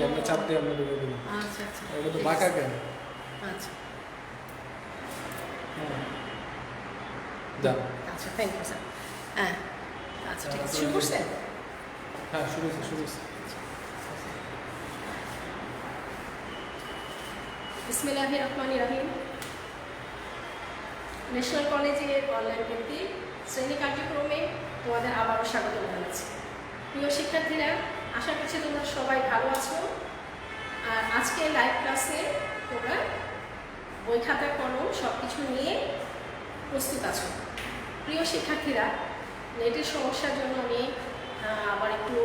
আমরা চাপ দিয়ে আমরা ঢুকে দিলাম। আচ্ছা আচ্ছা, এটা তো বাঁকা কেন? আচ্ছা যা। আচ্ছা, থ্যাংক ইউ স্যার। হ্যাঁ আচ্ছা, ঠিক আছে, শুরু করছেন? হ্যাঁ, শুরু হয়েছে। বিসমিল্লাহির রহমানির রহিম। ন্যাশনাল কলেজের অনলাইন ভিত্তিক শ্রেণী কার্যক্রমে তোমাদের আবারও স্বাগত জানাচ্ছি। প্রিয় শিক্ষার্থীরা, আশা করছি তোমরা সবাই ভালো আছো। আর আজকে লাইভ ক্লাসে তোমরা বই খাতা কলম সব কিছু নিয়ে প্রস্তুত আছো। প্রিয় শিক্ষার্থীরা, নেটের সমস্যার জন্য আমি আবার একটু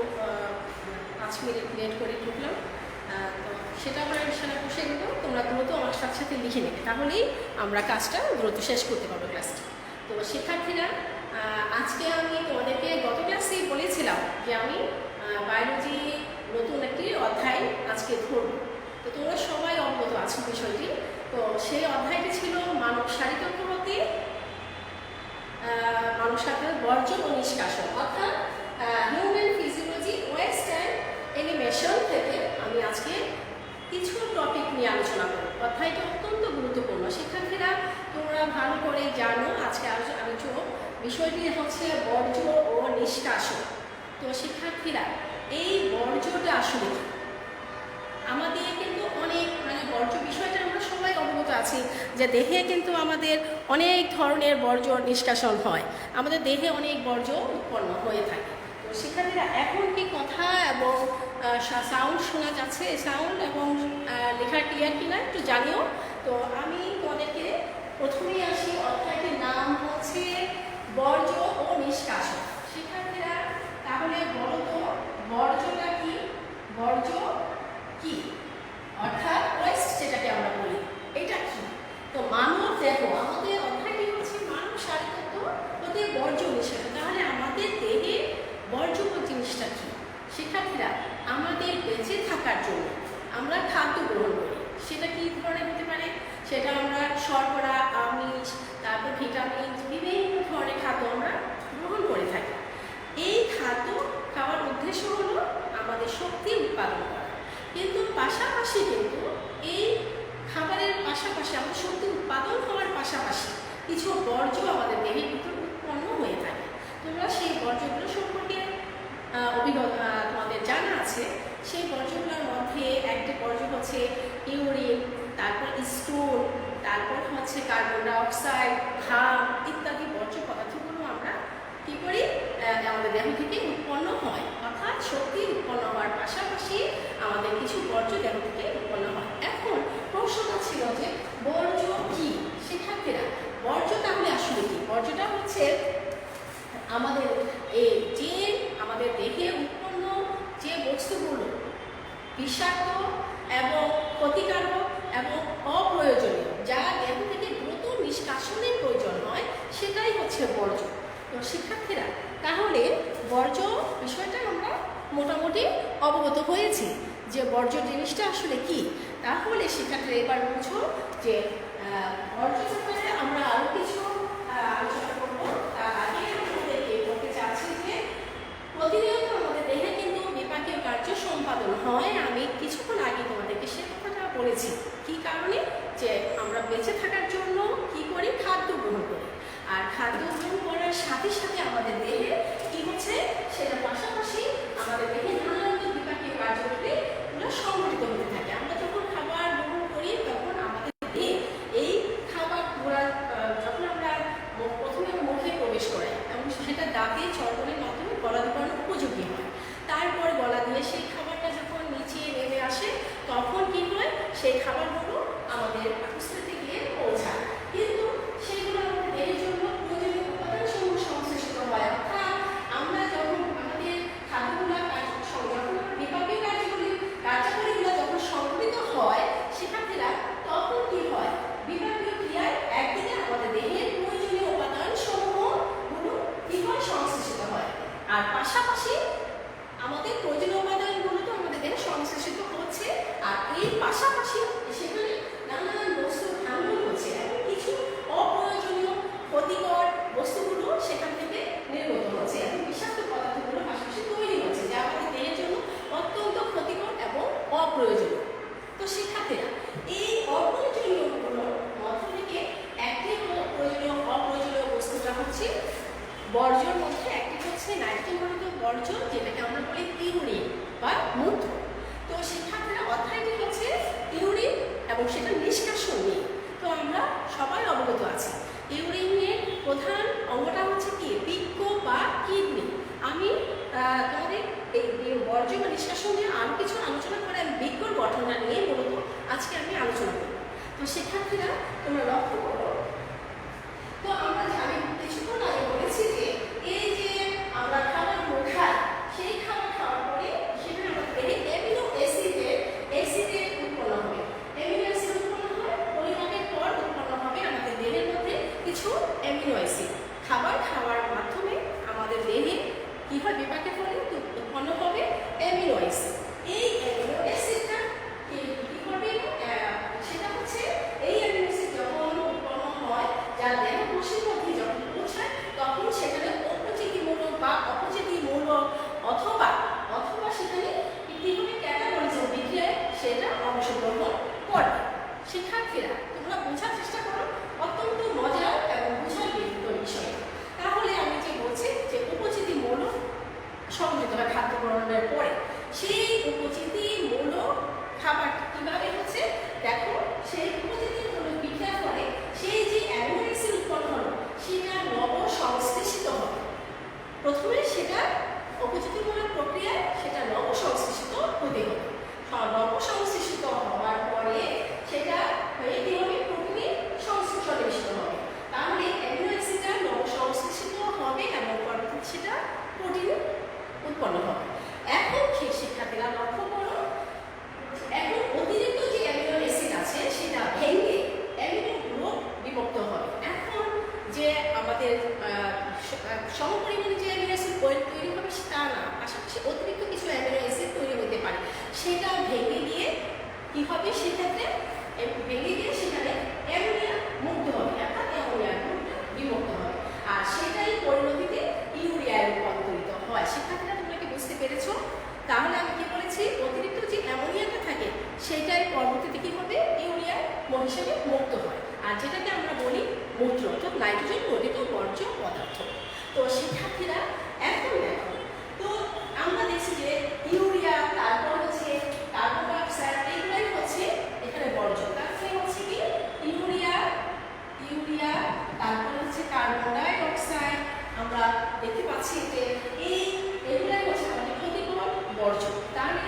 5 মিনিট লেট করে ঢুকলাম, তো সেটা আমরা ইনশাআল্লাহ বসে দেবো। তোমরা দ্রুত আমার সাথে সাথে লিখে নেবে, তাহলেই আমরা কাজটা দ্রুত শেষ করতে পারবো ক্লাসটা। তো শিক্ষার্থীরা, আজকে আমি তোমাদেরকে গত ক্লাসেই বলেছিলাম যে আমি বায়োলজি নতুন একটি অধ্যায় আজকে ধরব। তো তোমরা সবাই অবগত আছো বিষয়টি। তো সেই অধ্যায়টি ছিল মানব শারীরতন্ত্র হতে মানব শারীরের বর্জ্য ও নিষ্কাশন, অর্থাৎ human physiology, West and elimination থেকে আমি আজকে কিছু টপিক নিয়ে আলোচনা করব। অধ্যায়টি অত্যন্ত গুরুত্বপূর্ণ। শিক্ষার্থীরা, তোমরা ভালো করে জানো আজকে আলোচনা বিষয়টি হচ্ছে বর্জ্য ও নিষ্কাশন। তো শিক্ষার্থীরা, এই বর্জ্যটা আসলে কি? আমাদের কিন্তু অনেক বর্জ্য বিষয়টা আমরা সবাই অবগত আছি যে দেহে কিন্তু আমাদের অনেক ধরনের বর্জ্য নিষ্কাশন হয়, আমাদের দেহে অনেক বর্জ্য উৎপন্ন হয়ে থাকে। তো শিক্ষার্থীরা, এখন কি কথা এবং সাউন্ড শোনা যাচ্ছে? সাউন্ড এবং লেখা ক্লিয়ার কিনা একটু জানিও। তো আমি তোমাদেরকে প্রথমেই আসি, অধ্যায়টির নাম হচ্ছে বর্জ্য ও নিষ্কাশন। শিক্ষার্থীরা, তাহলে বলো তো বর্জ্যটা কি? বর্জ্য কি অর্থাৎ ওয়েস্ট যেটাকে আমরা বলি, এটা কি? তো মানব দেহ, আমাদের অধ্যায়টি হচ্ছে মানব শারীরতন্ত্র হতে বর্জ্য নিষ্কাশন। তাহলে আমাদের দেহে বর্জ্য জিনিসটা কি? শিক্ষার্থীরা, আমাদের বেঁচে থাকার জন্য আমরা খাদ্য গ্রহণ করি। সেটা কি ধরনের হতে পারে? সেটা আমরা শর্করা, আমিষ, তারপর ভিটামিন, বিভিন্ন ধরনের খাদ্য আমরা গ্রহণ করে থাকি। এই খাদ্য খাওয়ার উদ্দেশ্য হলো আমাদের শক্তি উৎপাদন করা, কিন্তু পাশাপাশি কিন্তু এই খাবারের পাশাপাশি আমাদের শক্তি উৎপাদন হওয়ার পাশাপাশি কিছু বর্জ্য আমাদের দেহের ভিতর উৎপন্ন হয়ে থাকে। তোমরা সেই বর্জ্যগুলো সম্পর্কে অভিজ্ঞতা তোমাদের জানা আছে। সেই বর্জ্যগুলোর মধ্যে একটি বর্জ্য হচ্ছে ইউরিন, তারপর স্টোন, তারপর হচ্ছে কার্বন ডাইঅক্সাইড, ঘাম ইত্যাদি বর্জ্য পদার্থগুলো আমরা কী করি? আমাদের দেহ থেকে উৎপন্ন হয়, অর্থাৎ শক্তি উৎপন্ন হওয়ার পাশাপাশি আমাদের কিছু বর্জ্য দেহ থেকে উৎপন্ন হয়। এখন প্রশ্নটা ছিল যে বর্জ্য কি? শিক্ষার্থীরা, বর্জ্য তাহলে আসলে কি? বর্জ্যটা হচ্ছে আমাদের যে আমাদের দেহে উৎপন্ন যে বস্তুগুলো বিষাক্ত এবং ক্ষতিকারক এবং অপ্রয়োজনীয়, যা দেহ থেকে দ্রুত নিষ্কাশনের প্রয়োজন হয়, সেটাই হচ্ছে বর্জ্য। তো শিক্ষার্থীরা, তাহলে বর্জ্য বিষয়টা আমরা মোটামুটি অবগত হয়েছি যে বর্জ্য জিনিসটা আসলে কি। তাহলে শিক্ষার্থীরা এবার বুঝো যে বর্জ্য ব্যাপারে আমরা আরও কিছু আলোচনা করবো। তার আগে আমাদেরকে বলতে চাচ্ছি যে প্রতিনিয়ত আমাদের দেহে কিন্তু বিপাকীয় কার্য সম্পাদন হয়। আমি কিছুক্ষণ আগে তোমাদেরকে সে কথাটা বলেছি। কি কারণে? যে আমরা বেঁচে থাকার জন্য কি করি? খাদ্য গ্রহণ করি। আর খাদ্য গ্রহণ করার সাথে সাথে আমাদের দেহে কি হচ্ছে? সেটা পাশাপাশি আমাদের দেহে নানান বিপাকীয় কার্যগুলি সংঘটিত হতে থাকে। আমরা যখন খাবার গ্রহণ করি তখন আমাদের দেহে এই খাবার যখন আমরা প্রথমে মুখে প্রবেশ করাই এবং সেটা দাঁতে চর্বণের মাধ্যমে গলা ধোয়ানোর উপযোগী হয়। তারপর গলা দিয়ে সেই খাবারটা যখন নিচে নেমে আসে তখন কি হয়? সেই খাবারগুলো আমাদের পাকস্থলীতে গিয়ে পৌঁছায়, কিন্তু সেগুলো আমাদের দেহের জন্য প্রয়োজনীয় উপাদানসমূহ সংশ্লিষ্ট হয়। অর্থাৎ আমরা যখন আমাদের খাদ্যগুলো যখন বিপাকীয় কার্যকরীগুলো যখন সংঘটিত হয়, শিক্ষার্থীরা, তখন কি হয়? বিপাকীয় ক্রিয়ায় একদিকে আমাদের দেহের প্রয়োজনীয় উপাদানসমূহগুলো কি হয়? সংশ্লেষিত হয়। আর পাশাপাশি আমাদের প্রয়োজনীয় উপাদানগুলো তো আমাদের দেহে সংশ্লেষিত হচ্ছে, আর এর পাশাপাশি অপ্রয়োজনীয়। তো শিক্ষার্থীরা এই অপ্রয়োজনীয়গুলোর মধ্য থেকে একটি হলো প্রয়োজনীয় অপ্রয়োজনীয় বস্তুটা হচ্ছে বর্জ্যের মধ্যে একটি হচ্ছে নাইট্রোজেন গঠিত বর্জ্য, যেটাকে আমরা বলি ইউরিন বা মূত্র। তো শিক্ষার্থীরা অধ্যায়টি হচ্ছে ইউরিন এবং সেটা নিষ্কাশন নিয়ে। তো আমরা সবাই অবগত আছি ইউরিনের প্রধান অঙ্গটা হচ্ছে কি বৃক্ক বা কিডনি। আমি তোমাদের এই বর্জ্য বা নিষ্কাশন নিয়ে আরও কিছু আলোচনা করে আমি বৃক্কর গঠনটা নিয়ে মূলত আজকে আমি আলোচনা করব। তো শিক্ষার্থীরা তোমরা লক্ষ্য করো, তো আমি কিছুক্ষণ আগে বলেছি যে এই যে আমরা খাবার খাই, সেই খাবার খাওয়ার পরে সেখানে আমাদের অ্যামিনো অ্যাসিডের উৎপন্ন হবে। অ্যামিনো অ্যাসিড উৎপন্ন হয়, পরিমাপের পর উৎপন্ন হবে আমাদের দেহের মধ্যে কিছু অ্যামিনো অ্যাসিড। খাবার খাওয়ার মাধ্যমে আমাদের দেহে কি হয়, বিপাকের ফলে উৎপন্ন হবে অ্যামিনো অ্যাসিড। এই অ্যামিনো অ্যাসিডটা কি হবে, সেটা হচ্ছে এই অ্যামিনো অ্যাসিড যখন উৎপন্ন হয় যা দেহ কোষের মধ্যে যখন পৌঁছায় তখন সেখানে অপচিতিমূলক বা অপচিতিমূলক অথবা সেখানে কি হবে ক্যাটাবলিজম বিক্রিয়ায় সেটা অংশগ্রহণ করে। শিক্ষার্থীরা তোমরা বোঝার চেষ্টা করো, অত্যন্ত মজার এবং বোঝার বিষয়। তাহলে আমি যে বলছি যে উপচিতিমূলক সংযুক্ত হয় খাদ্য গ্রহণের পরে, সেই উপচিতিমূলক খাবারটা কিভাবে হচ্ছে দেখো, সেই উপচিতিমূলক বিক্রিয়ার ফলে সেই যে অ্যামিনো অ্যাসিড উৎপন্ন হলো সেটা নব সংশ্লেষিত হবে। প্রথমে সেটা উপচিতিমূলক প্রক্রিয়ায় সেটা নব সংশ্লেষিত হতে হবে। নব সংশ্লেষিত হওয়ার পরে সেটা হয়ে কি হবে, প্রোটিনে সন্নিবেশিত হবে। তাহলে অ্যামিনো অ্যাসিডটা নব সংশ্লেষিত হবে এবং পরবর্তীতে সেটা প্রোটিন উৎপন্ন হবে। এখন শিক্ষার্থীরা লক্ষ্য করো, এখন অতিরিক্ত যে অ্যামিনো অ্যাসিড আছে সেটা ভেঙে অ্যামিনোগুলো বিভক্ত হবে। এখন যে আমাদের সমপরিমাণে যে অ্যামিনো অ্যাসিড তৈরি হবে তা না, পাশাপাশি অতিরিক্ত কিছু অ্যামিনো অ্যাসিড তৈরি হতে পারে, সেটা ভেঙে গিয়ে কি হবে, সেক্ষেত্রে ভেঙে গিয়ে সেখানে অ্যামোনিয়া মুক্ত হবে, অর্থাৎ অ্যামোনিয়া বিভক্ত হবে, আর সেটাই পরিণতিতে ইউরিয়ায় রূপান্তরিত হয়। শিক্ষার্থীরা তোমরা কি বুঝতে পেরেছো? তাহলে আমি কি বলেছি, অতিরিক্ত যে অ্যামোনিয়াটা থাকে সেটাই পরবর্তীতে কি হবে, ইউরিয়া হিসেবে মুক্ত হয়, আর যেটাকে আমরা বলি মূত্র, অর্থাৎ নাইট্রোজেন গঠিত বর্জ্য পদার্থ। তো শিক্ষার্থীরা এখন দেখো, তো আমরা দেখছি যে ইউরিয়া, তারপর হচ্ছে কার্বন ডাই অক্সাইড, এইগুলাই হচ্ছে এখানে বর্জ্য। তারপরে হচ্ছে কি ইউরিয়া, তারপর হচ্ছে কার্বন ডাই অক্সাইড, আমরা দেখতে পাচ্ছি যে এগুলাই হচ্ছে আমাদের ক্ষতিকর বর্জ্য। তাহলে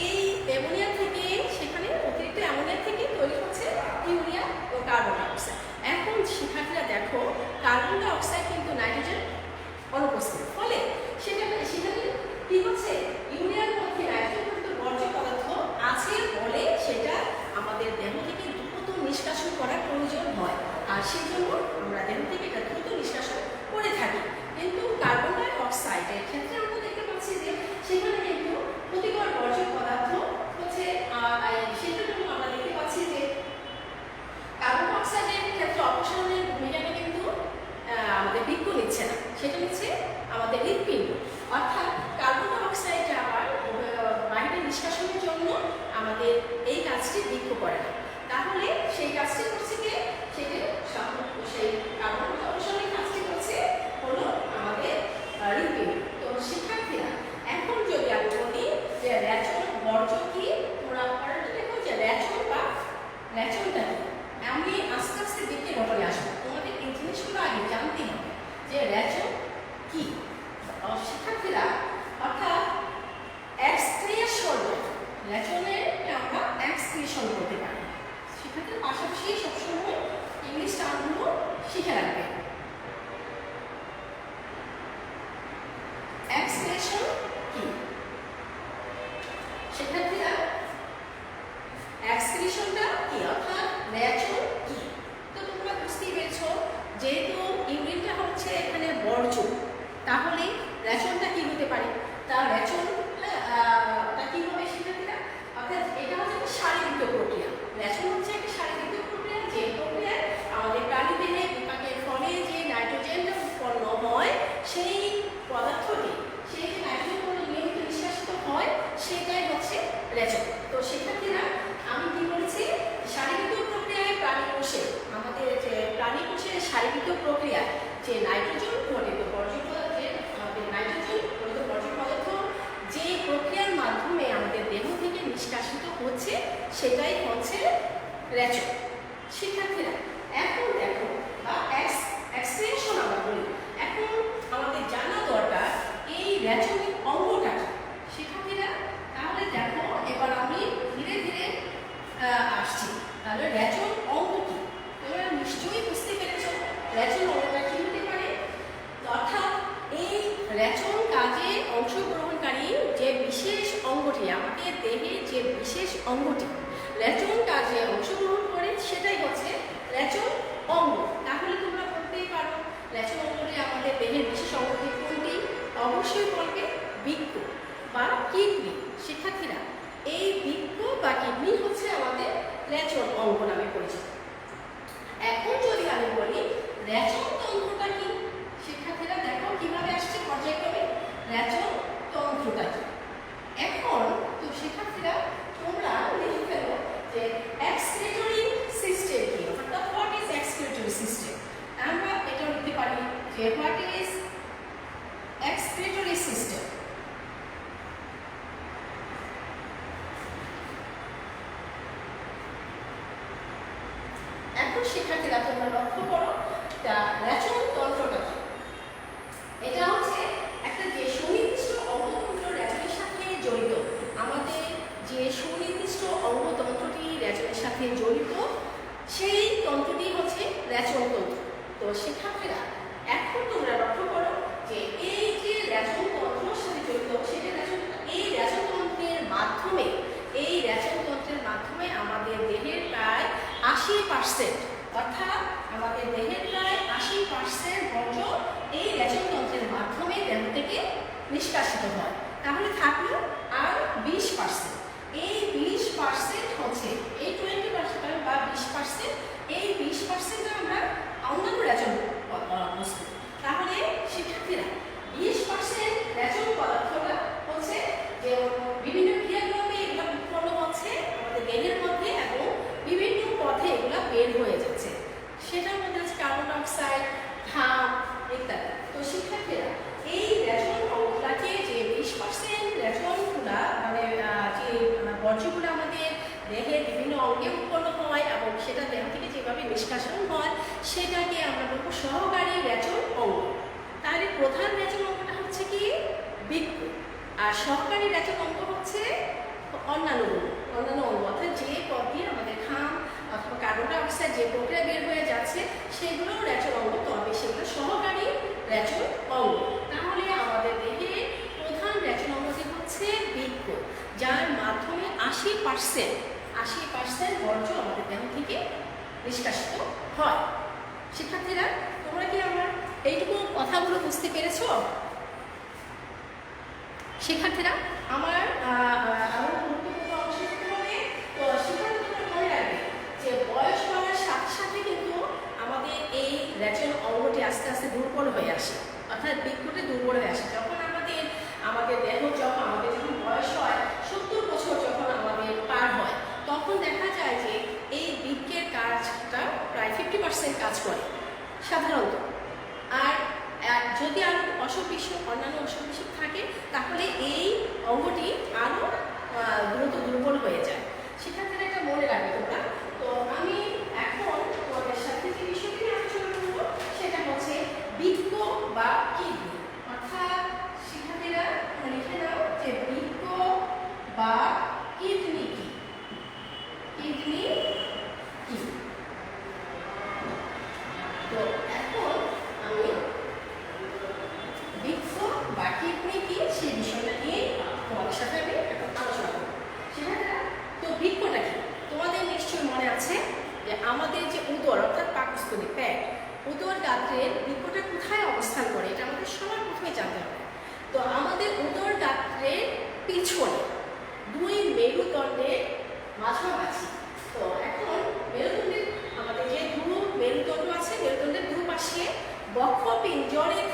এই অ্যামোনিয়া থেকে, সেখানে অতিরিক্ত অ্যামোনিয়া থেকে তৈরি হচ্ছে ইউরিয়া ও কার্বন ডাই অক্সাইড। এখন শিক্ষার্থীরা দেখো, কার্বন ডাই অক্সাইড কিন্তু নাইট্রোজেন অনুপস্থিত, ফলে সেখানে কি হচ্ছে, ইউরিয়ার মধ্যে নাইট্রোজেন গঠিত বর্জ্য পদার্থ আছে বলে সেটা আমাদের দেহ থেকে দ্রুত নিষ্কাশন করার প্রয়োজন হয়, আর সেই জন্য আমরা দেহ থেকে এটা দ্রুত নিষ্কাশন করে থাকি। কিন্তু কার্বন ডাই অক্সাইডের ক্ষেত্রে আমরা দেখতে পাচ্ছি যে সেখানে কিন্তু ক্ষতিকর বর্জ্য পদার্থ হচ্ছে, সেটার জন্য আমরা দেখতে পাচ্ছি যে কার্বন ডাই অক্সাইডের ক্ষেত্রে অপসারণের ভূমিকাটা কিন্তু আমাদের বৃক্ক নিচ্ছে না, সেটা নিচ্ছে আমাদের হৃৎপিণ্ড। অর্থাৎ কার্বন ডাই অক্সাইডটা আবার বাইরে নিষ্কাশনের জন্য আমাদের এই কাজটি বৃক্ক করে না, তাহলে সেই কাজটি করছে কে, সেই কার্বন ডাই অক্সাইডের কাজটি করছে হলো আমাদের হৃৎপিণ্ড। তো শিক্ষার্থীরা এখন যদি আমি বলি যে রেচন বর্জ্য কি, তোমরা পড়াটা দেখো যে রেচনটা কি, আমি আস্তে আস্তে দেখতে ঘটনে আসবো, তোমাদের এই জিনিসগুলো আগে জানতে হবে যে রেচন কি। শিক্ষার্থীরা অর্থাৎ এক্সক্রিয়েশন, রেচনের আমরা এক্সক্রিয়েশন করতে পারি। শিক্ষার্থীর পাশাপাশি সবসময় ইংলিশ টার্মগুলো শিখে রাখবে। এক্সক্রিয়েশন কি শিক্ষার্থীরা, এক্সক্রিয়েশনটা কি অর্থাৎ রেচন কি, তো তোমরা বুঝতেই পেরেছো, যেহেতু ইউরিনটা হচ্ছে এখানে বর্জ্য, তাহলে রেচনটা কি হতে পারে, তার রেচনটা কি হবে শিক্ষার্থীরা, অর্থাৎ এটা হচ্ছে একটা শারীরিক প্রক্রিয়া। রেচন হচ্ছে একটা শারীরিক প্রক্রিয়া, যে প্রক্রিয়ায় আমাদের প্রাণী দেহে বিপাকের ফলে যে নাইট্রোজেনটা উৎপন্ন হয়, সেই পদার্থটি, সেই যে নাইট্রোজেন নিয়মিত নিষ্কাশিত হয়, সেটাই হচ্ছে রেচন। রেচন। তো শিক্ষার্থীরা আমি কি বলেছি, শারীরিক প্রক্রিয়ায় প্রাণী কোষে আমাদের যে প্রাণী কোষের শারীরিক প্রক্রিয়া যে নাইট্রোজেন গঠিত বর্জ্য পদার্থ, আমাদের নাইট্রোজেন গঠিত বর্জ্য পদার্থ যে প্রক্রিয়ার মাধ্যমে আমাদের দেহ থেকে নিষ্কাশিত হচ্ছে সেটাই হচ্ছে রেচন। শিক্ষার্থীরা এখন দেখো বা এক্সটেনশন আমরা বলি, এখন আমাদের জানা দরকার এই রেচনের অঙ্গটা কি। শিক্ষার্থীরা তাহলে দেখো এবার আমি ধীরে ধীরে আসছি। তাহলে রেচন অঙ্গ কি তোমরা নিশ্চয়ই বুঝতে পেরেছ। রেচন অঙ্গটা কি হতে পারে, অর্থাৎ এই রেচন কাজে অংশগ্রহণকারী যে বিশেষ অঙ্গটি, আমাদের দেহে যে বিশেষ অঙ্গটি রেচন কাজে অংশগ্রহণ করে সেটাই হচ্ছে রেচন অঙ্গ। তাহলে তোমরা বলতেই পারো রেচন অঙ্গটি আমাদের দেহের বিশেষ অঙ্গটি কোনটি? অবশ্যই বলবে বৃক্ক বা কিডনি। শিক্ষার্থীরা এই বৃক্ক বা কিডনি হচ্ছে আমাদের রেচন অঙ্গ নামে পরিচিত। এখন যদি আমি বলি রেচন তন্ত্রটা কি, শিক্ষার্থীরা দেখো কিভাবে আসছে পর্যায়ক্রমে রেচন তন্ত্রটা কি। এখন তো শিক্ষার্থীরা তোমরা লিখে ফেলো যে এক্সক্রিটরি সিস্টেম কি, অর্থাৎ হোয়াট ইজ এক্সক্রিটরি সিস্টেম। আমরা এটা লিখতে পারি যে হোয়াট ইজ এক্সক্রিটরি সিস্টেম। এখন শিক্ষার্থীরা তোমরা লক্ষ্য করো রেচন তন্ত্রটা কি। এটা হচ্ছে একটা যে সুনির্দিষ্ট অঙ্গতন্ত্র রেচনের সাথে জড়িত, আমাদের যে সুনির্দিষ্ট অঙ্গতন্ত্রটি রেচনের সাথে জড়িত সেই তন্ত্রটি হচ্ছে রেচন তন্ত্র। তো শিক্ষার্থীরা এখন তোমরা লক্ষ্য করো যে এই যে রেচন তন্ত্রের সাথে জড়িত সেটা এই রেচন তন্ত্রের মাধ্যমে আমাদের দেহের প্রায় 80%, অর্থাৎ আমাদের দেহের প্রায় 80% বর্জ্য এই রেচন তন্ত্রের মাধ্যমে দেহ থেকে নিষ্কাশিত হয়। তাহলে থাকলো আর 20%। এই 20% হচ্ছে এই 20% বা 20%, এই 20% আমরা অন্যান্য রেচন বস্তু। তাহলে শিক্ষার্থীরা 20% রেচন পদার্থটা হচ্ছে যে বিভিন্ন ক্রিয়াকলাপে এগুলো উৎপন্ন হচ্ছে আমাদের দেহের মধ্যে এবং বিভিন্ন পথে এগুলো বের হয়ে যাচ্ছে। সেটার মধ্যে আছে কার্বন ডাইঅক্সাইড, ঘাম ইত্যাদি। তো শিক্ষার্থীরা এই রেচন অঙ্গটাকে যে 20% রেচনগুলা মানে যে বর্জ্যগুলো আমাদের দেহের বিভিন্ন অঙ্গে উৎপন্ন হয় এবং সেটা দেহ থেকে যেভাবে নিষ্কাশন হয় সেটাকে আমরা বলবো সহকারী রেচন অঙ্গ। তার প্রধান রেচন অঙ্গটা হচ্ছে কি বৃক্ক, আর সহকারী রেচন অঙ্গ হচ্ছে অন্যান্য অঙ্গ, অর্থাৎ যে পথ দিয়ে আমাদের ঘাম অথবা কার্বন ডাইঅক্সাইড যে প্রক্রিয়া বের হয়ে যাচ্ছে সেগুলো রেচন অঙ্গ, তবে সেগুলো সহকারী রেচন অঙ্গ। তাহলে আমাদের দেহে প্রধান রেচন অঙ্গটি হচ্ছে বৃক্ক, যার মাধ্যমে 80% বর্জ্য আমাদের দেহ থেকে নিষ্কাশিত হয়। শিক্ষার্থীরা তোমরা কি আমার এইটুকু কথাগুলো বুঝতে পেরেছো? শিক্ষার্থীরা আমার আরো গুরুত্বপূর্ণ অংশ হতে হবে। তো শিক্ষার্থীরা মনে রাখবে যে বয়স বাড়ার সাথে সাথে কিন্তু আমাদের এই রেচন অঙ্গটি আস্তে আস্তে দুর্বল হয়ে আসে, অর্থাৎ বৃক্কটি দুর্বল হয়ে আসে। যখন আমাদের দেহ আমাদের যখন বয়স হয় 70 বছর যখন আমাদের পার হয় তখন দেখা যায় যে এই বৃক্কের কাজটা প্রায় 50% কাজ করে সাধারণত। আর যদি আরো অন্যান্য অসুখ বিসুখ থাকে তাহলে এই অঙ্গটি আরো দ্রুত দুর্বল হয়ে যায়। শিক্ষার্থীরা এটা মনে রাখবে তোমরা। তো আমি এখন তোমাদের সাথে যে বিষয়টি নিয়ে আলোচনা করব সেটা হচ্ছে বৃক্ক বা কিডনি। অর্থাৎ শিক্ষার্থীরা লিখে নাও যে বৃক্ক বা কিডনি কি। কিডনি কি? তো এখন আমি বৃক্ক বা কিডনি কি সেই বিষয়টা নিয়ে তোমাদের সাথে আমি এখন আলোচনা করব। সেটা তো বৃক্কটা কি তোমাদের নিশ্চয়ই মনে আছে যে আমাদের যে উদর অর্থাৎ পাকস্থলী পেট, উদর গাত্রের বৃক্কটা কোথায় অবস্থান করে এটা আমাদের সবার প্রথমে জানতে হবে। তো আমাদের উদর গাত্রের পিছনে দুই মেরুদণ্ডের মাঝামাঝি। তো এখন মেরুদণ্ডের আমাদের যে মেরুদণ্ড আছে মেরুদণ্ডের দুপাশে বক্ষপিঞ্জরের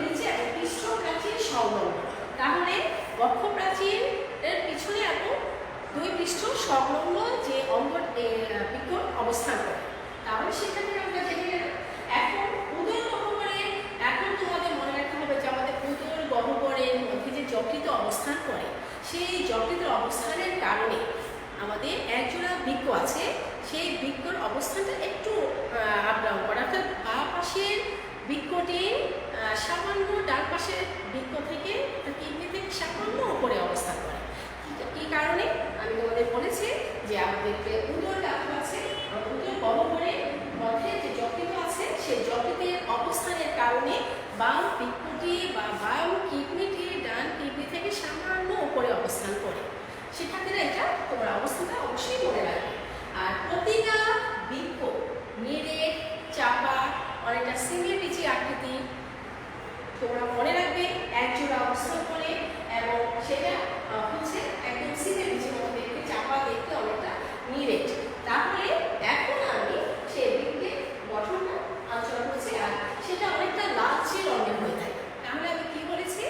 নিচে এবং পৃষ্ঠপ্রাচীর সংলগ্ন। তাহলে বক্ষ প্রাচীরের পিছনে এবং 2 পৃষ্ঠ সংলগ্ন যে অঙ্গ বৃক্ক অবস্থান করে। তাহলে সেখানে আমরা জেনে গেলাম। এখন উদর গহ্বরে, এখন তোমাদের মনে রাখতে হবে যে আমাদের উদর গহ্বরের মধ্যে যে যকৃত অবস্থান করে, সেই যকৃত অবস্থানের কারণে আমাদের একজোড়া বৃক্ক আছে, সেই বৃক্কর অবস্থানটা একটু আপ ডাউন করে, অর্থাৎ বাঁ পাশের বৃক্কটি সামান্য ডান পাশের বৃক্ক থেকে কিডনি থেকে সামান্য উপরে অবস্থান করে। কি কারণে? আমি তোমাদের বলেছি যে আমাদের যে উদর ডাক্তার আছে, উদর গহ্বরের মধ্যে যে যকৃত আছে, সেই যকৃতের অবস্থানের কারণে বাম বৃক্কটি বা বাম কিডনিটি ডান কিডনি থেকে সামান্য উপরে অবস্থান করে। সেক্ষেত্রে এটা তোমার অবস্থাটা অবশ্যই মনে রাখবে। আর প্রতিটা বৃক্ক নেড়ে চাপা অনেকটা সিমের বিচি আকৃতি, তোমরা মনে রাখবে একজোড়া অবস্থান করে এবং সেটা হচ্ছে একদম সিমের বিচির মতো দেখতে, চাপা দেখতে অনেকটা নিরেট। তাহলে এখন আমি সেই বৃক্কের গঠনটা আলোচনা করছি, আর সেটা অনেকটা লালচে রঙের হয়ে থাকে। তাহলে আমি কি বলেছি,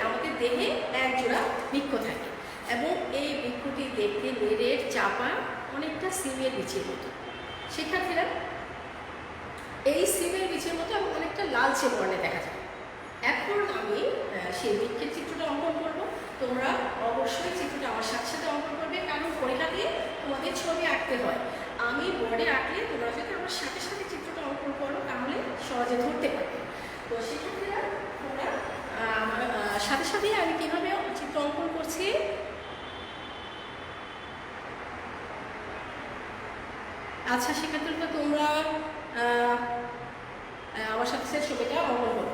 আমাদের দেহে একজোড়া বৃক্ক থাকে এবং এই বৃক্ষটি দেখতে নেড়ের চাপা অনেকটা সিমের বিচির মতো। শিক্ষার্থীরা, এই সিমের বিচির মতো অনেকটা লালচে বর্ণে দেখা যায়। এখন আমি সেই বৃক্ষের চিত্রটা অঙ্কন করব। তোমরা অবশ্যই চিত্রটা আমার সাথে সাথে অঙ্কন করবে, কারণ পরীক্ষা দিয়ে তোমাদের ছবি আঁকতে হয়। আমি বোর্ডে আঁকলে তোমরা যদি আমার সাথে সাথে চিত্রটা অঙ্কন করো তাহলে সহজে ধরতে পারবে। তো শিক্ষার্থীরা, তোমরা আমার সাথে সাথে আমি কীভাবে চিত্র অঙ্কন করছি আচ্ছা শিক্ষার্থীরা, তোমরা আমার সাথে সাথে ছবিটা অঙ্কন করো।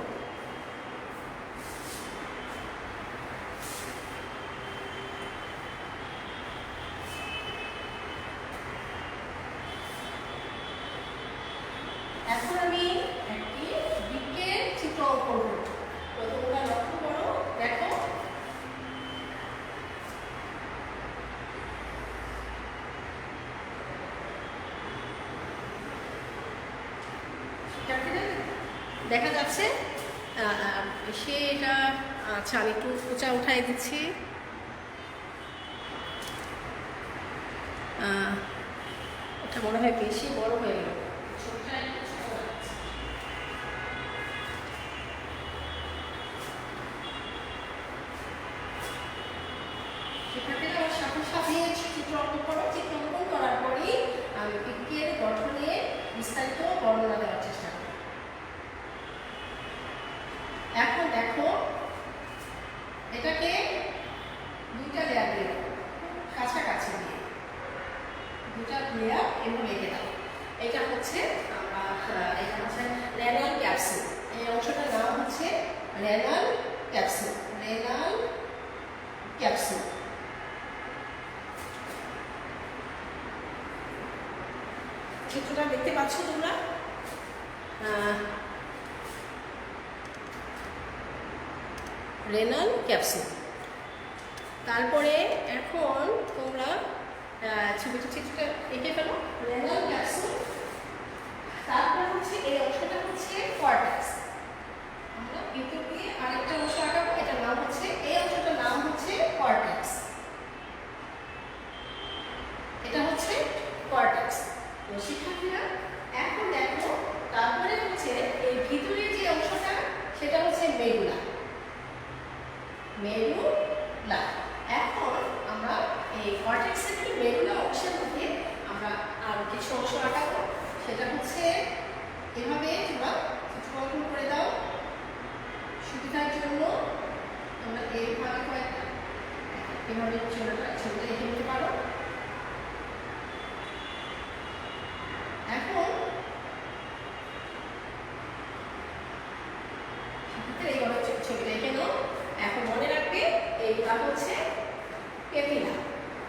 এখন আমি একটি বৃক্কের চিত্র অঙ্কন করব। তো তোমরা লক্ষ্য করো, দেখো দেখা যাচ্ছে সেটা। আচ্ছা, আমি একটু উঁচা উঠাই দিচ্ছি। এটা মনে হয় বেশি বড় হয়ে গেল। সেখানে আমার সাথে সাথে চিত্র অঙ্কন করো। চিত্র অঙ্কন করার পরেই আমি বৃক্কের গঠনে বিস্তারিত বর্ণনা দেওয়ার চেষ্টা করি। এখন দেখো, এটাকে 2টা লেয়ার দিয়ে দাও, কাছাকাছি দিয়ে 2টা লেয়ার এভাবে এঁকে দাও। এটা হচ্ছে রেনাল ক্যাপসুল। এই অংশটার নাম হচ্ছে রেনাল ক্যাপসুল। Renal capsule. চিত্রটা দেখতে পাচ্ছ তোমরা? Renal capsule. তারপরে এখন তোমরা চিত্রটা এঁকে ফেলো। Renal capsule. তারপর হচ্ছে এই অংশটা হচ্ছে কর্টেক্স। আমরা ভিতর দিয়ে আরেকটা অংশ আঁকাবো, এটার নাম হচ্ছে, এই অংশটার নাম হচ্ছে কর্টেক্স। এটা হচ্ছে কর্টেক্স। তো শিক্ষার্থীরা, এখন দেখো, তারপরে হচ্ছে এই ভিতরের যে অংশটা সেটা হচ্ছে মেডুলা। মেডুলা। এখন আমরা এই কর্টেক্সের মেডুলা অংশের মধ্যে আমরা আরো কিছু অংশ আঁকাবো। সেটা হচ্ছে এভাবে তোমরা চিত্র অঙ্কন করে দাও সুবিধার জন্য। তোমরা এইভাবে কয়েকটা এভাবে ছবিটা এঁকে নিতে পারো। এখন এইভাবে ছবিটা এঁকে নাও। এখন মনে রাখবে এইটা হচ্ছে পেপিলা,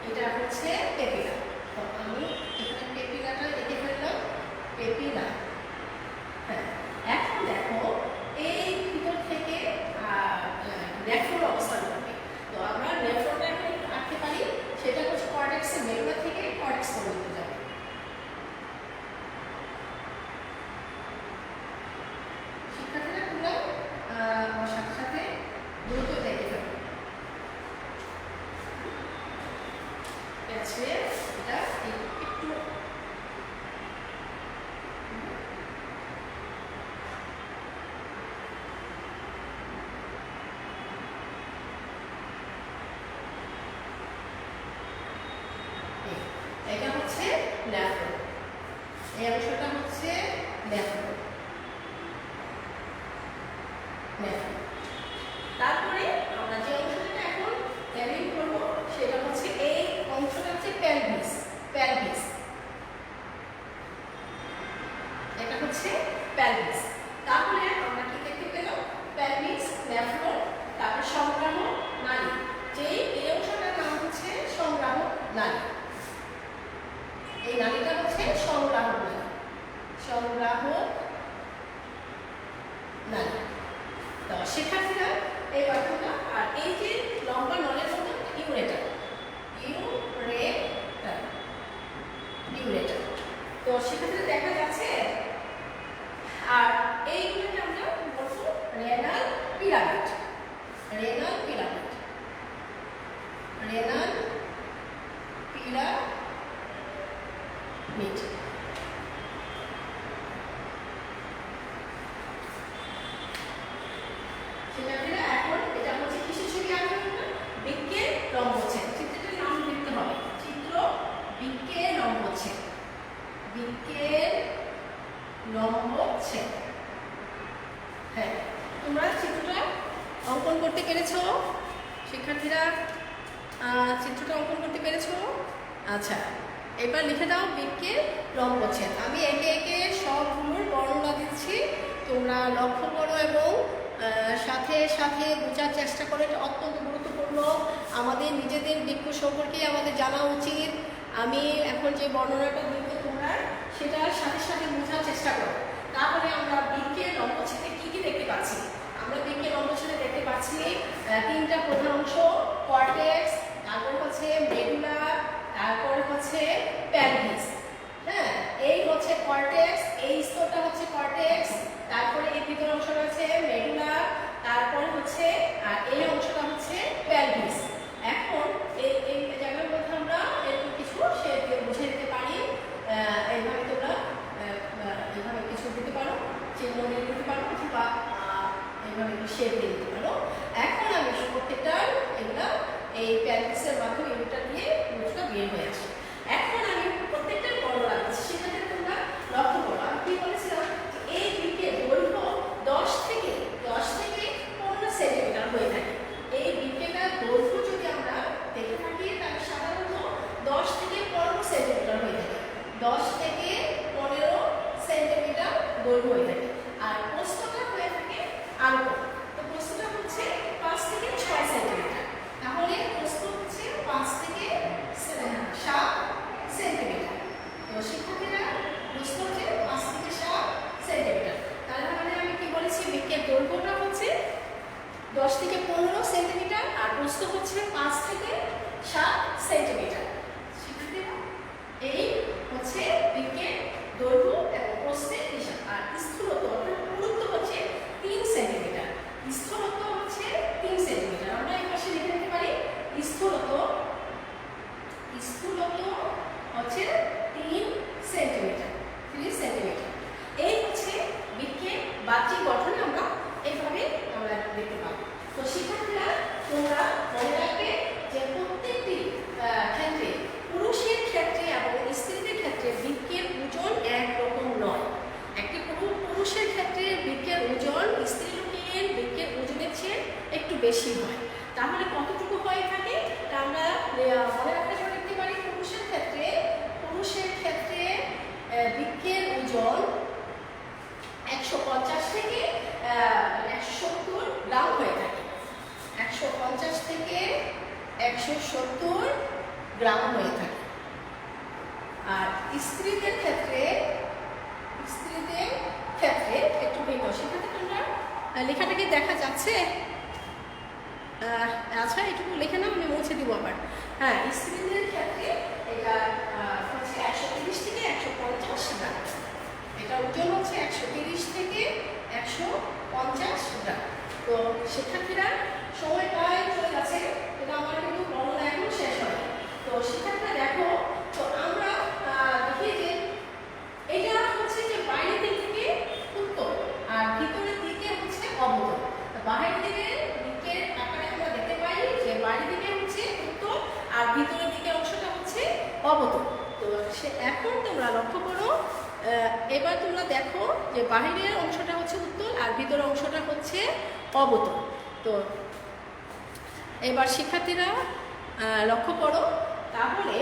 এটা হচ্ছে পেপিলা। তো আমি এখানে পেপিলাটা এঁকে ফেললাম। পেপিলা। হ্যাঁ, এখন দেখো এই ভিতর থেকে নেফ্রন অবস্থান করবে। তো আমরা নেফ্রনটা এখন আঁকতে পারি। সেটা হচ্ছে কর্টেক্সের মেরুলা থেকে কর্টেক্স পর্যন্ত যাবে। আছে এটা একটু এটা হচ্ছে ল্যাফ্রো, এই অংশটা হচ্ছে ল্যাফ্রো। তারপরে আমরা যে অংশটা এখন ট্যালিং করব সেটা হচ্ছে এই অংশটা হচ্ছে পেলভিস। পেলভিস এটা হচ্ছে পেলভিস। তাহলে আমরা কি দেখতে পেলাম? পেলভিস, ল্যাফ্রো, তারপর সংগ্রাহক নালী। যেই এই অংশটার নাম হচ্ছে সংগ্রাহক নালী। এই নালীটা হচ্ছে সংগ্রাহক নালী। সংগ্রাহক নালী। তো শিক্ষার্থীরা এই পাঠটা, আর এই যে লম্বা নলের মতো ইউরেটার, ইউরেটার, ইউরেটার। তো শিক্ষার্থীরা দেখা যাচ্ছে। আর এইগুলোকে আমরা বলবো renal pyramid. Renal pyramid, renal pyramid. শিক্ষার্থীরা এখন এটা হচ্ছে কিসের ছবি আঁকবো? বৃক্কের লম্বচ্ছেদ। চিত্রটার নাম লিখতে হবে, চিত্র বৃক্কের লম্বচ্ছেদ। বৃক্কের লম্বচ্ছেদ। হ্যাঁ, তোমরা চিত্রটা অঙ্কন করতে পেরেছো? শিক্ষার্থীরা চিত্রটা অঙ্কন করতে পেরেছো? আচ্ছা, এবার লিখে দাও বৃক্কের লম্বচ্ছেদ। আমি একে একে সবগুলোর বর্ণনা দিচ্ছি, তোমরা লক্ষ্য করো এবং সাথে সাথে বোঝার চেষ্টা করে। এটা অত্যন্ত গুরুত্বপূর্ণ। আমাদের নিজেদের বৃক্ক সম্পর্কে আমাদের জানা উচিত। আমি এখন যে বর্ণনাটা দিব তোমরা সেটার সাথে সাথে বোঝার চেষ্টা করো। তাহলে আমরা বৃক্কের লম্বচ্ছেদে কি কি দেখতে পাচ্ছি? আমরা বৃক্কের লম্বচ্ছেদে দেখতে পাচ্ছি তিনটা প্রধান অংশ, কর্টেক্স, তারপর হচ্ছে মেডুলা, তারপর হচ্ছে পেলভিস। হ্যাঁ, এই হচ্ছে কর্টেক্স, এই স্তরটা হচ্ছে কর্টেক্স, তারপরে এই ভিতর অংশটা হচ্ছে মেডুলা, তারপরে হচ্ছে আর এই অংশটা হচ্ছে পেলভিস। এখন এই জায়গার মধ্যে আমরা একটু কিছু শেপ দিয়ে বুঝে দিতে পারি। এইভাবে তোমরা এইভাবে কিছু দিতে পারো, চিহ্ন দিয়ে দিতে পারো, অথবা এইভাবে একটু শেপ দিয়ে দিতে পারো। এখন আমি প্রত্যেকটা এগুলা এই পেলভিসের মাধ্যমে ইউনিটটা দিয়ে নোটসটা বের হয়ে আসে। এখন আমি প্রত্যেকটার বর্ণনা দিচ্ছি, সেখানে তোমরা লক্ষ্য করো। আমি কি বলেছিলাম? এই বৃক্কের দৈর্ঘ্য 10 থেকে 15 সেন্টিমিটার হয়ে থাকে। এই বৃক্কেটার দৈর্ঘ্য যদি আমরা দেখে থাকি তাহলে সাধারণত 10 থেকে 15 সেন্টিমিটার হয়ে থাকে। 10 থেকে 15 সেন্টিমিটার দৈর্ঘ্য হয়ে থাকে। আর প্রস্থটা হয়ে থাকে আরো কম। তো প্রস্থটা হচ্ছে 5 থেকে 6 সেন্টিমিটার। তাহলে প্রস্থ হচ্ছে 5 থেকে 7 সেন্টিমিটার। তো শিক্ষার্থীরা প্রস্থ হচ্ছে 5 থেকে 7 সেন্টিমিটার। তাহলে মানে আমি কি বলেছি? বৃক্কের দৈর্ঘ্যটা হচ্ছে 10 থেকে 15 সেন্টিমিটার আর প্রস্থ হচ্ছে 5 থেকে 7 সেন্টিমিটার। শিক্ষার্থীরা এই হচ্ছে বৃক্কের দৈর্ঘ্য এবং প্রস্থের হিসাব। আর স্থূলত্ব অর্থাৎ পুরুত্ব হচ্ছে 3 সেন্টিমিটার। স্থূলত্ব হচ্ছে 3 সেন্টিমিটার। আমরা এই পাশে লিখে দিতে পারি স্থূলত্ব, স্থূলত্ব হচ্ছে 3 সেন্টিমিটার। 3 সেন্টিমিটার। এই হচ্ছে বৃক্কের বাহ্যিক গঠন। আমরা এইভাবে আমরা দেখতে পাবো। তো শিক্ষার্থীরা তোমরা মনে রাখবে যে প্রত্যেকটি ক্ষেত্রে, পুরুষের ক্ষেত্রে এবং স্ত্রীদের ক্ষেত্রে বৃক্কের ওজন একরকম নয়। একটি পুরুষের ক্ষেত্রে বৃক্কের ওজন স্ত্রী লোকের বৃক্কের ওজনের চেয়ে একটু বেশি হয়। তাহলে কতটুকু হয়ে থাকে তা আমরা মনে রাখার জন্য দেখতে পারি। পুরুষের ক্ষেত্রে বৃক্কের ওজন 150 থেকে 170 গ্রাম হয়ে থাকে। 150 থেকে 170 গ্রাম হয়ে থাকে। আর স্ত্রীদের ক্ষেত্রে একটু ভিন্ন। সেক্ষেত্রে তোমরা লেখাটা কি দেখা যাচ্ছে? আচ্ছা, এটুকু লেখে নাও, আমি মুছে দিব আবার। হ্যাঁ, স্ত্রীদের ক্ষেত্রে এটা হচ্ছে 130 থেকে 150 গ্রাম। এটা ওজন হচ্ছে 130 থেকে 150 গ্রাম। তো শিক্ষার্থীরা সময় প্রায় চলে যাচ্ছে, কিন্তু আমার কিন্তু বর্ণনা এখন শেষ হয়। তো শিক্ষার্থীরা ভিতরের দিকে অংশটা হচ্ছে অবতল। তো এখন তোমরা লক্ষ্য করো, এবার তোমরা দেখো যে বাহিরের অংশটা হচ্ছে উত্তল আর ভিতরের অংশটা হচ্ছে অবতল। তো এবার শিক্ষার্থীরা লক্ষ্য করো, তাহলে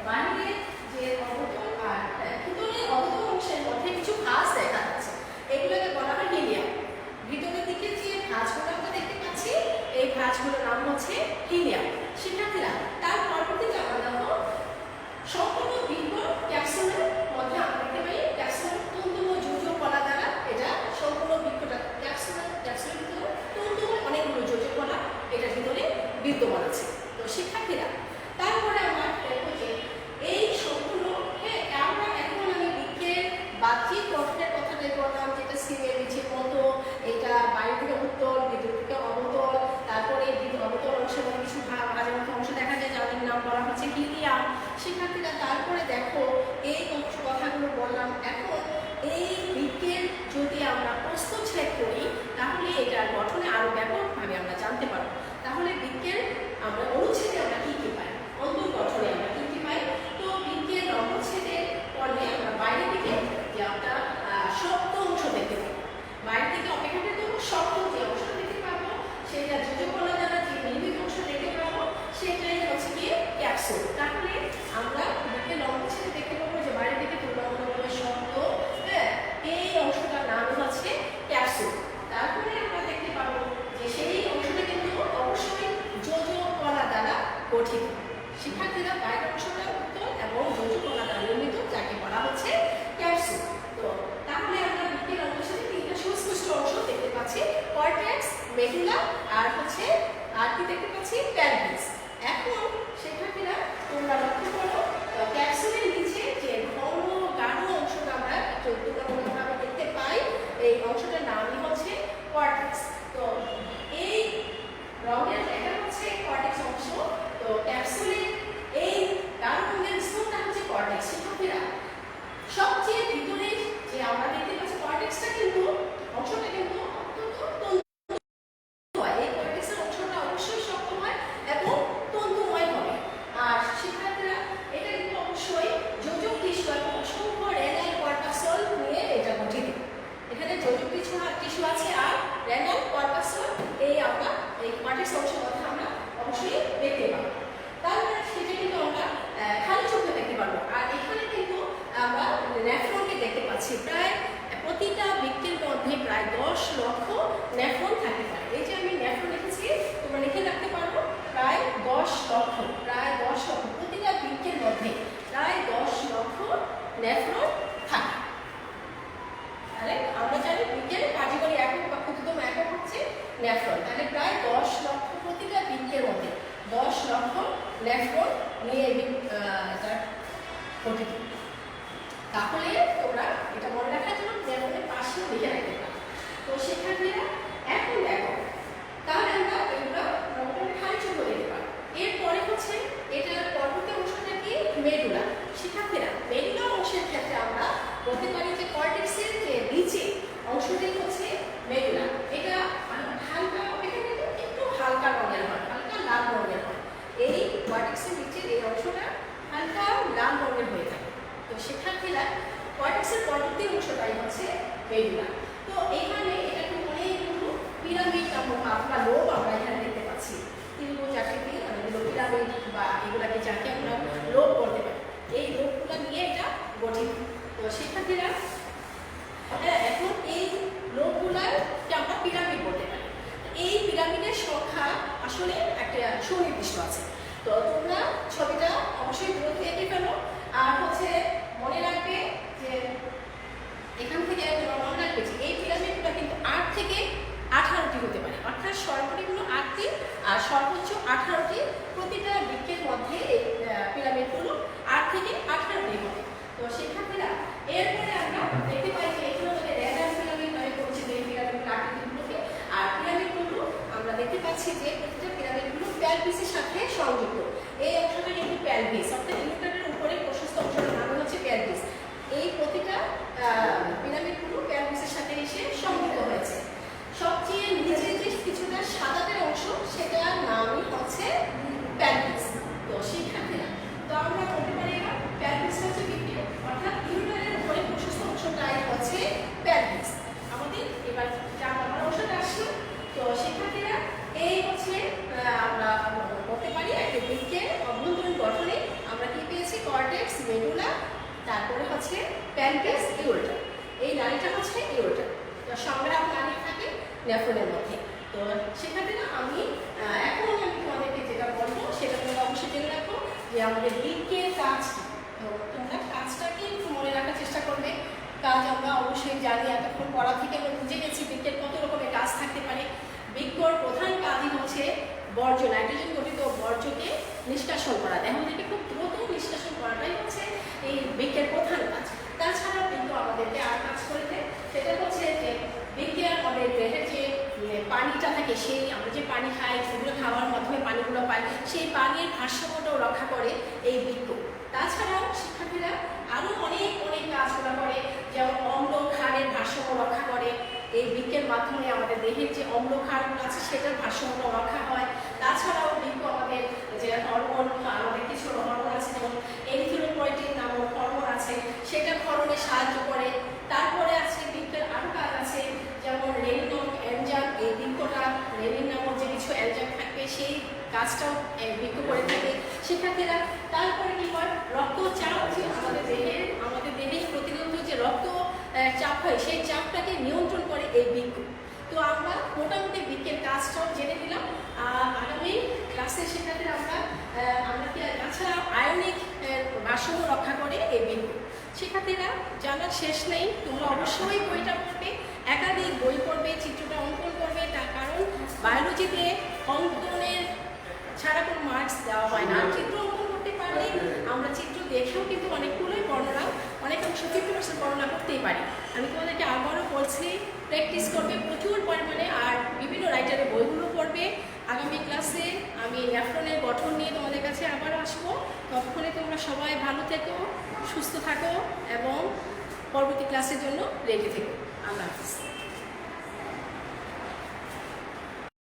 বাহিরের যে অবতল আর ভিতরের অবতল অংশের মধ্যে কিছু ভাঁজ দেখা যাচ্ছে, এগুলোকে বলা হয় হিলিয়াম। ভিতরের দিকে যে ভাঁজগুলো আমরা দেখতে পাচ্ছি, এই ভাঁজগুলোর নাম হচ্ছে হিলিয়াম। শিক্ষার্থীরা তার পরবর্তীতে আমরা দেখো সম্পূর্ণ বৃহৎ ক্যাপসুলের মধ্যে আমরা দেখতে পাই ক্যাপসুল তন্তুময় যোজক কলা দ্বারা এটা সম্পূর্ণ বৃক্ষটা ক্যাপসুলের ভিতরে তন্তুময় অনেকগুলো যোজক কলা এটার ভিতরে বিদ্যমান আছে। তো শিক্ষার্থীরা তারপরে আমরা দেখবো যে এই সম্পূর্ণ আমরা এখন আমি বৃক্ষের বাহ্যিক গঠনের কথাটা বললাম, যেটা সিমের বিচির মতো, এটা বাইরে থেকে উত্তল, ভিতর থেকে অবতল, তারপরে অবতল অংশের মধ্যে কিছু ভাঁজের মতো অংশ দেখা যায় যাদের নাম বলা হচ্ছে হিলিয়াম। শিক্ষার্থীরা তারপরে দেখো এই কথাগুলো বললাম, এখন এই বৃক্ষের যদি আমরা প্রস্থচ্ছেদ করি তাহলে এটার গঠনে আরো ব্যাপকভাবে আমরা জানতে পারবো। তাহলে বৃক্ষের আমরা অনুচ্ছেদে আমরা কি কি পাই, অন্তর গঠনে আমরা কি কি পাই। তো বৃক্ষের লম্বচ্ছেদের পরে আমরা বাইরে থেকে যে আমরা শক্ত অংশ দেখতে পাবো, বাইরে থেকে অপেক্ষাকৃত শক্ত যে অংশ দেখতে পাবো, সেটা যোজক কলা দ্বারা যে নির্মিত অংশ দেখতে পাবো, সেটাই হচ্ছে গিয়ে ক্যাপসুল। তাহলে আমরা বৃক্ষের লম্বচ্ছেদে দেখতে পাবো যে বাইরে থেকে তুলনামূলকভাবে শক্ত, এই অংশটার নাম হচ্ছে ক্যাপসুল। তারপরে আমরা দেখতে পাবো যে সেই অংশটা কিন্তু অবশ্যই যোজক কলা দ্বারা গঠিত। শিক্ষার্থীরা বাইরের অংশটা উত্তল এবং যোজক কলা দ্বারা নির্মিত, যাকে বলা হচ্ছে ক্যাপসুল। তো তাহলে আমরা বৃক্ষের লম্বচ্ছেদে তিনটা সুস্পষ্ট অংশ দেখতে পাচ্ছি, কর্টেক্স, মেডুলা আর হচ্ছে আর কি দেখতে পাচ্ছি, প্যালভিস। এখন শিক্ষার্থীরা তোমরা লক্ষ্য করো ক্যাপসুলের নিচে যে ঘন গাঢ় অংশটা আমরা তুলনামূলকভাবে দেখতে পাই, এই অংশটার নামই হচ্ছে কর্টেক্স। তো এই রঙের এটা হচ্ছে কর্টেক্স অংশ। তো ক্যাপসুলের এই গাঢ় রঙের স্তরটা হচ্ছে কর্টেক্স। শিক্ষার্থীরা সবচেয়ে ভিতরে যে আমরা দেখতে পাচ্ছি কর্টেক্সটা কিন্তু অংশটা কিন্তু অত্যন্ত তন্তুময়, এই কর্টেক্সের অংশটা অবশ্যই শক্ত হয় এবং তন্তুময় হবে। আর শিক্ষার্থীরা এটা কিন্তু অবশ্যই যোজক টিস্যু এবং অসংখ্য রেনাল কর্পাসল নিয়ে এটা গঠিত। এখানে যোজক টিস্যু আছে আর রেনাল কর্পাসল, এই আমরা এই কর্টেক্স অংশের মধ্যে আমরা অবশ্যই দেখতে পাবো। তারপরে সেটা কিন্তু আমরা খালি চোখে দেখতে পারবো। আর এখানে কিন্তু আমরা নেফ্রনকে দেখতে পাচ্ছি, প্রায় প্রতিটা বৃক্ষের মধ্যে প্রায় 10 লক্ষ নেফ্রন থাকতে পারে। এই যে আমি নেফ্রন লিখেছি, তোমরা লিখে রাখতে পারো, প্রায় 10 লক্ষ, প্রায় 10 লক্ষ প্রতিটা বৃক্ষের মধ্যে প্রায় 10 লক্ষ নেফ্রন থাকে। তাহলে আমরা জানি বৃক্ষের কার্যকরী একক বা ক্ষুদ্রতম একক হচ্ছে নেফ্রন। তাহলে প্রায় 10 লক্ষ প্রতিটা বৃক্ষের মধ্যে 10 লক্ষ নেফ্রন নিয়ে এটা গঠিত। তাহলে তোমরা এটা মনে রাখার জন্য যেমন পাশেও লিখে রাখতে পারো। তো শিক্ষার্থীরা এখন দেখো, তাহলে আমরা এগুলো মোটামুটি খালি চোখে দেখতে পারো। এরপরে হচ্ছে এটার পরবর্তী অংশটা কি, মেডুলা। শিক্ষার্থীরা মেডুলা অংশের ক্ষেত্রে আমরা বলতে পারি যে কর্টেক্সের যে নিচে অংশটাই হচ্ছে মেডুলা। এটা হালকা অপেক্ষা একটু হালকা রঙের হয়, হালকা লাল রঙের হয়। এই কর্টেক্সের নিচের এই অংশটা হালকা লাল রঙের হয়ে থাকে। তো শিক্ষার্থীরা কর্টেক্সের পরবর্তী অংশটাই হচ্ছে মেডুলা। তো এখানে এটা কিন্তু অনেকগুলো পিরামিড বা লোব আমরা এখানে দেখতে পাচ্ছি, ত্রিভুজ আকৃতি, এগুলো পিরামিড বা এগুলাকে যাকে আমরা লোব বলতে পারি, এই লোবগুলো নিয়ে এটা গঠিত। তো শিক্ষার্থীরা এখন এই লোবগুলাকে আমরা পিরামিড বলতে পারি। এই পিরামিডের সংখ্যা আসলে একটা সুনির্দিষ্ট আছে। তো তোমরা ছবিটা অবশ্যই দ্রুত এঁকে ফেলো। আর হচ্ছে মনে রাখবে যে এখান থেকে মনে রাখবে যে এই পিরামিডগুলো কিন্তু 8 থেকে 18টি হতে পারে, অর্থাৎ সর্বনিম্ন 8টি আর সর্বোচ্চ 18টি। প্রতিটা বৃক্ষের মধ্যে এই পিরামিডগুলো 8 থেকে 18টি হবে। তো শিক্ষার্থীরা এরপরে আমরা তারপরে হচ্ছে প্যানক্রিয়াস ইউরেটার, এই নালীটা হচ্ছে ইউরেটার, সংগ্রাহক নালী থাকে নেফ্রনের মধ্যে। তো সেখানে না আমি এখন আমি তোমাদেরকে যেটা বলবো সেটা তোমরা অবশ্যই জেনে রাখো যে আমাদের বৃক্কের কাজ কি। তো তোমরা কাজটাকে একটু মনে রাখার চেষ্টা করবে। কাজ আমরা অবশ্যই জানি, এতক্ষণ পড়া থেকে আমরা বুঝে গেছি বৃক্কের কত রকমের কাজ থাকতে পারে। বৃক্ষর প্রধান কাজই হচ্ছে বর্জ্য, নাইট্রোজেন গঠিত বর্জ্যকে নিষ্কাশন করা, দেহ থেকে খুব দ্রুত নিষ্কাশন করাটাই হচ্ছে এই বৃক্ষের প্রধান কাজ। তাছাড়াও কিন্তু আমাদেরকে আর কাজ করতে, সেটা হচ্ছে যে বৃক্ষে আমাদের দেহের যে পানিটা থাকে, সেই আমরা যে পানি খাই, সেগুলো খাওয়ার মাধ্যমে পানিগুলো পাই, সেই পানির ভারসাম্যটাও রক্ষা করে এই বৃক্ষ। তাছাড়াও শিক্ষার্থীরা আরও অনেক অনেক কাজগুলো করে, যেমন অম্ল ক্ষারের ভারসাম্য রক্ষা করে। এই বৃক্ষের মাধ্যমে আমাদের দেহের যে অম্ল ক্ষারগুলো আছে সেটার ভারসাম্য রক্ষা হয়। তাছাড়াও বৃক্ষ আমাদের যে হরমোন, আমাদের কিছু হরমোন আছে যেমন এরিথ্রোপয়েটিন নামক হরমোন আছে, সেটা ক্ষরণে সাহায্য করে। তারপরে আছে বৃক্ষের আরও কাজ আছে, যেমন রেনিন নামক এনজাইম, এই বৃক্ষটা রেনিন নামক যে কিছু এনজাইম থাকবে সেই কাজটাও বৃক্ষ করে থাকে শিক্ষার্থীরা। তারপরে কি হয়, রক্তচাপ যে আমাদের দেহের প্রতিরোধ যে রক্ত চাপ হয় সেই চাপটাকে নিয়ন্ত্রণ করে এই বৃক্ষ। তো আমরা মোটামুটি বৃক্ষের কাজটাও জেনে নিলাম। আগামী ক্লাসে শিক্ষার্থীরা আমরা তাছাড়া আয়নিক ভারসাম্য রক্ষা করে এই বৃক্ষ। শিক্ষার্থীরা জানার শেষ নেই, তোমরা অবশ্যই বইটা পড়বে, একাধিক বই পড়বে, চিত্রটা অঙ্কন করবে। তার কারণ বায়োলজিতে অঙ্কনের ছাড়া কোনো মার্কস দেওয়া হয় না। চিত্র অঙ্কন করতে পারলে আমরা চিত্র দেখেও কিন্তু অনেকগুলোই বর্ণনা, অনেকাংশ 50% বর্ণনা করতেই পারি। আমি তোমাদেরকে আবারও বলছি, প্র্যাকটিস করবে প্রচুর পরিমাণে, আর বিভিন্ন রাইটারের বইগুলো পড়বে। আগামী ক্লাসে আমি নেফ্রনের গঠন নিয়ে তোমাদের কাছে আবার আসবো। ততক্ষণে তোমরা সবাই ভালো থেকো, সুস্থ থাকো এবং পরবর্তী ক্লাসের জন্য রেডি থেকো। আল্লাহ হাফিজ।